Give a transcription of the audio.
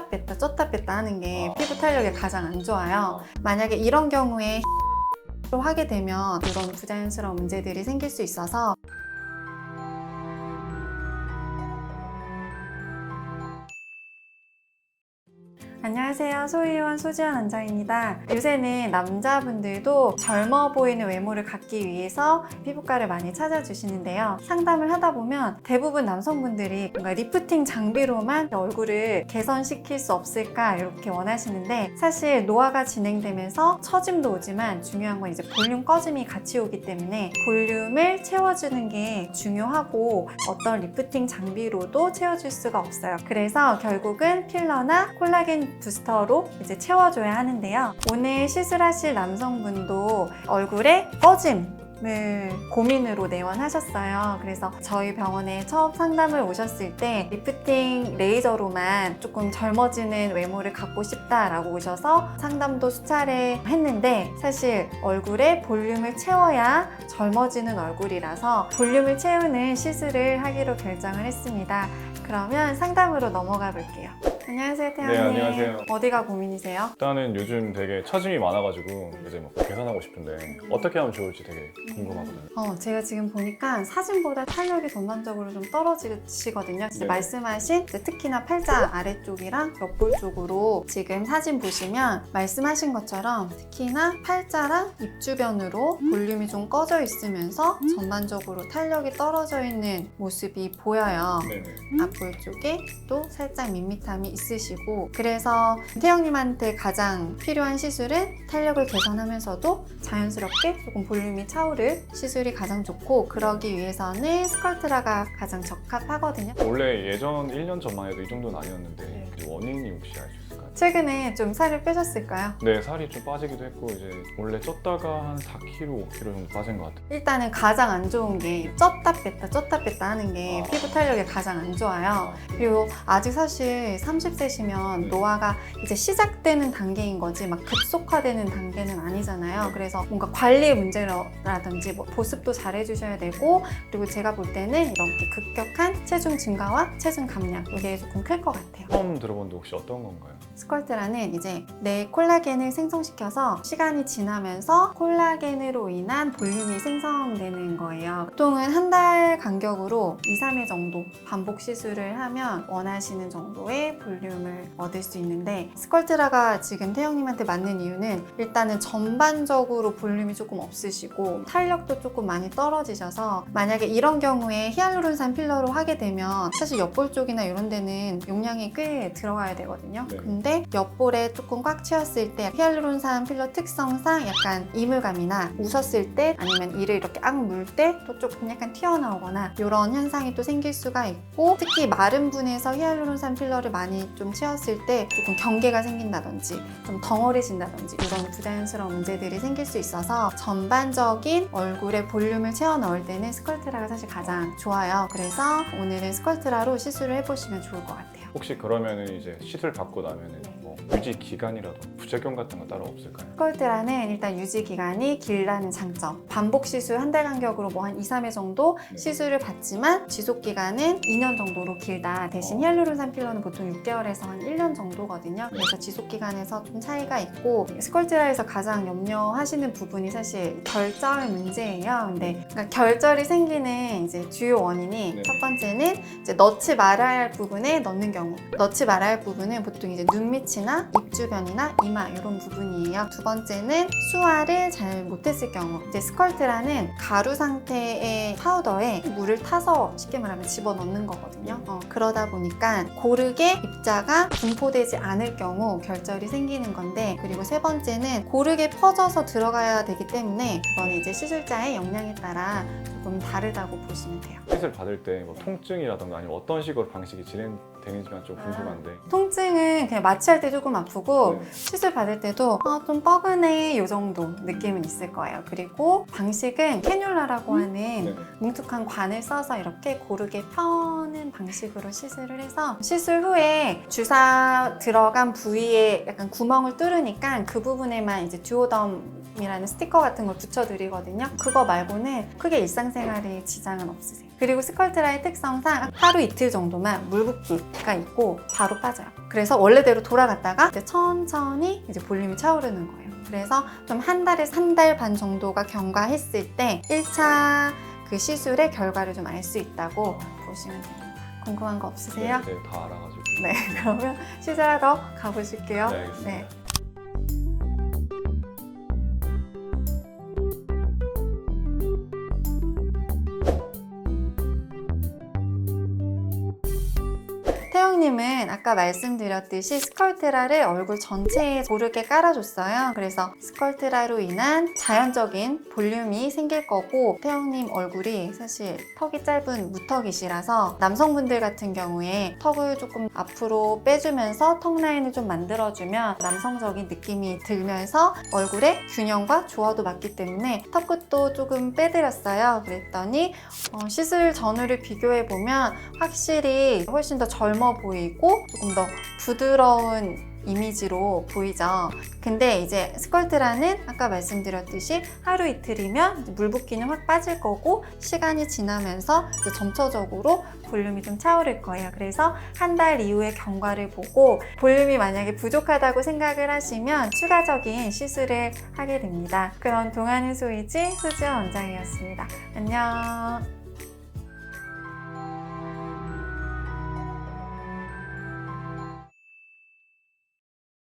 쪘다 뺐다 하는 게 피부 탄력에 가장 안 좋아요. 만약에 이런 경우에 로 하게 되면 이런 부자연스러운 문제들이 생길 수 있어서 안녕하세요. 소희원 소지연 원장입니다. 요새는 남자분들도 젊어 보이는 외모를 갖기 위해서 피부과를 많이 찾아주시는데요. 상담을 하다 보면 대부분 남성분들이 뭔가 리프팅 장비로만 얼굴을 개선시킬 수 없을까 이렇게 원하시는데, 사실 노화가 진행되면서 처짐도 오지만 중요한 건 이제 볼륨 꺼짐이 같이 오기 때문에 볼륨을 채워주는 게 중요하고 어떤 리프팅 장비로도 채워줄 수가 없어요. 그래서 결국은 필러나 콜라겐 부스터로 이제 채워줘야 하는데요. 오늘 시술하실 남성분도 얼굴에 꺼짐을 고민으로 내원하셨어요. 그래서 저희 병원에 처음 상담을 오셨을 때 리프팅 레이저로만 조금 젊어지는 외모를 갖고 싶다라고 오셔서 상담도 수차례 했는데, 사실 얼굴에 볼륨을 채워야 젊어지는 얼굴이라서 볼륨을 채우는 시술을 하기로 결정을 했습니다. 그러면 상담으로 넘어가 볼게요. 안녕하세요, 태연님. 네, 안녕하세요. 어디가 고민이세요? 일단은 요즘 되게 처짐이 많아가지고 이제 뭐 개선하고 싶은데 어떻게 하면 좋을지 되게 궁금하거든요. 제가 지금 보니까 사진보다 탄력이 전반적으로 좀 떨어지시거든요. 진짜 네. 말씀하신 특히나 팔자 아래쪽이랑 옆볼 쪽으로 지금 사진 보시면 말씀하신 것처럼 특히나 팔자랑 입 주변으로 볼륨이 좀 꺼져 있으면서 전반적으로 탄력이 떨어져 있는 모습이 보여요. 네네. 앞볼 쪽에 또 살짝 밋밋함이 있으시고, 그래서 태영님한테 가장 필요한 시술은 탄력을 개선하면서도 자연스럽게 조금 볼륨이 차오를 시술이 가장 좋고, 그러기 위해서는 스컬트라가 가장 적합하거든요. 원래 예전 1년 전만 해도 이 정도는 아니었는데 그 원인이 혹시 알 수 있을까요? 최근에 좀 살을 빼셨을까요? 네, 살이 좀 빠지기도 했고 이제 원래 쪘다가 한 4kg, 5kg 정도 빠진 것 같아요. 일단은 가장 안 좋은 게 쪘다 뺐다 하는 게 피부 탄력에 가장 안 좋아요. 그리고 아직 사실 30세시면 노화가 이제 시작되는 단계인 거지 막 급속화되는 단계는 아니잖아요. 그래서 뭔가 관리 문제라든지 뭐 보습도 잘 해주셔야 되고, 그리고 제가 볼 때는 이렇게 급격한 체중 증가와 체중 감량, 이게 조금 클 것 같아요. 처음 들어본데 혹시 어떤 건가요? 스컬트라는 이제 내 콜라겐을 생성시켜서 시간이 지나면서 콜라겐으로 인한 볼륨이 생성되는 거예요. 보통은 한 달 간격으로 2-3회 정도 반복 시술을 하면 원하시는 정도의 볼륨을 얻을 수 있는데, 스컬트라가 지금 태영님한테 맞는 이유는 일단은 전반적으로 볼륨이 조금 없으시고 탄력도 조금 많이 떨어지셔서, 만약에 이런 경우에 히알루론산 필러로 하게 되면 사실 옆볼 쪽이나 이런 데는 용량이 꽤 들어가야 되거든요. 네. 근데 옆볼에 조금 꽉 채웠을 때 히알루론산 필러 특성상 약간 이물감이나 웃었을 때 아니면 이를 이렇게 악 물 때 또 조금 약간 튀어나오거나 이런 현상이 또 생길 수가 있고, 특히 마른 분에서 히알루론산 필러를 많이 좀 채웠을 때 조금 경계가 생긴다든지 좀 덩어리진다든지 이런 부자연스러운 문제들이 생길 수 있어서 전반적인 얼굴에 볼륨을 채워 넣을 때는 스컬트라가 사실 가장 좋아요. 그래서 오늘은 스컬트라로 시술을 해보시면 좋을 것 같아요. 혹시 그러면은 이제 시술 받고 나면은 뭐 유지 기간이라도 부작용 같은 거 따로 없을까요? 스컬트라는 일단 유지 기간이 길다는 장점, 반복 시술 한 달 간격으로 뭐 한 2-3회 정도 시술을 받지만 지속 기간은 2년 정도로 길다. 대신 히알루론산 필러는 보통 6개월에서 한 1년 정도거든요. 그래서 지속 기간에서 좀 차이가 있고, 스컬트라에서 가장 염려하시는 부분이 사실 결절 문제예요. 근데 그러니까 결절이 생기는 이제 주요 원인이 네. 첫 번째는 이제 넣지 말아야 할 부분에 넣는 경우, 넣지 말아야 할 부분은 보통 이제 눈 밑이나 입 주변이나 이마 이런 부분이에요. 두 번째는 수화를 잘 못했을 경우, 이제 스컬트라는 가루 상태의 파우더에 물을 타서 쉽게 말하면 집어넣는 거거든요. 그러다 보니까 고르게 입자가 분포되지 않을 경우 결절이 생기는 건데, 그리고 세 번째는 고르게 퍼져서 들어가야 되기 때문에 그건 이제 시술자의 역량에 따라 조금 다르다고 보시면 돼요. 시술 받을 때 뭐 통증이라던가 아니면 어떤 식으로 방식이 진행되는지만 좀 궁금한데. 통증은 그냥 마취할 때 조금 아프고 네. 시술 받을 때도 좀 뻐근해 이 정도 느낌은 있을 거예요. 그리고 방식은 캐뉼라라고 하는 네. 뭉툭한 관을 써서 이렇게 고르게 펴는 방식으로 시술을 해서, 시술 후에 주사 들어간 부위에 약간 구멍을 뚫으니까 그 부분에만 이제 듀오덤이라는 스티커 같은 걸 붙여드리거든요. 그거 말고는 크게 일상생활에 지장은 없으세요. 그리고 스컬트라의 특성상 하루 이틀 정도만 물 붓기가 있고 바로 빠져요. 그래서 원래대로 돌아갔다가 이제 천천히 이제 볼륨이 차오르는 거예요. 그래서 좀 한 달에서 한 달 반 정도가 경과했을 때 1차 그 시술의 결과를 좀 알 수 있다고 보시면 됩니다. 궁금한 거 없으세요? 네, 다 알아가지고. 네, 그러면 시술하러 가보실게요. 네, 알겠습니다. 태영님은 아까 말씀드렸듯이 스컬트라를 얼굴 전체에 고르게 깔아줬어요. 그래서 스컬트라로 인한 자연적인 볼륨이 생길 거고, 태영님 얼굴이 사실 턱이 짧은 무턱이시라서 남성분들 같은 경우에 턱을 조금 앞으로 빼주면서 턱 라인을 좀 만들어주면 남성적인 느낌이 들면서 얼굴의 균형과 조화도 맞기 때문에 턱 끝도 조금 빼드렸어요. 그랬더니 시술 전후를 비교해보면 확실히 훨씬 더 젊어 보이고 조금 더 부드러운 이미지로 보이죠. 근데 이제 스컬트라는 아까 말씀드렸듯이 하루 이틀이면 이제 물 붓기는 확 빠질 거고, 시간이 지나면서 이제 점차적으로 볼륨이 좀 차오를 거예요. 그래서 한 달 이후의 경과를 보고 볼륨이 만약에 부족하다고 생각을 하시면 추가적인 시술을 하게 됩니다. 그런 동안 해소이지 수지원 원장이었습니다. 안녕.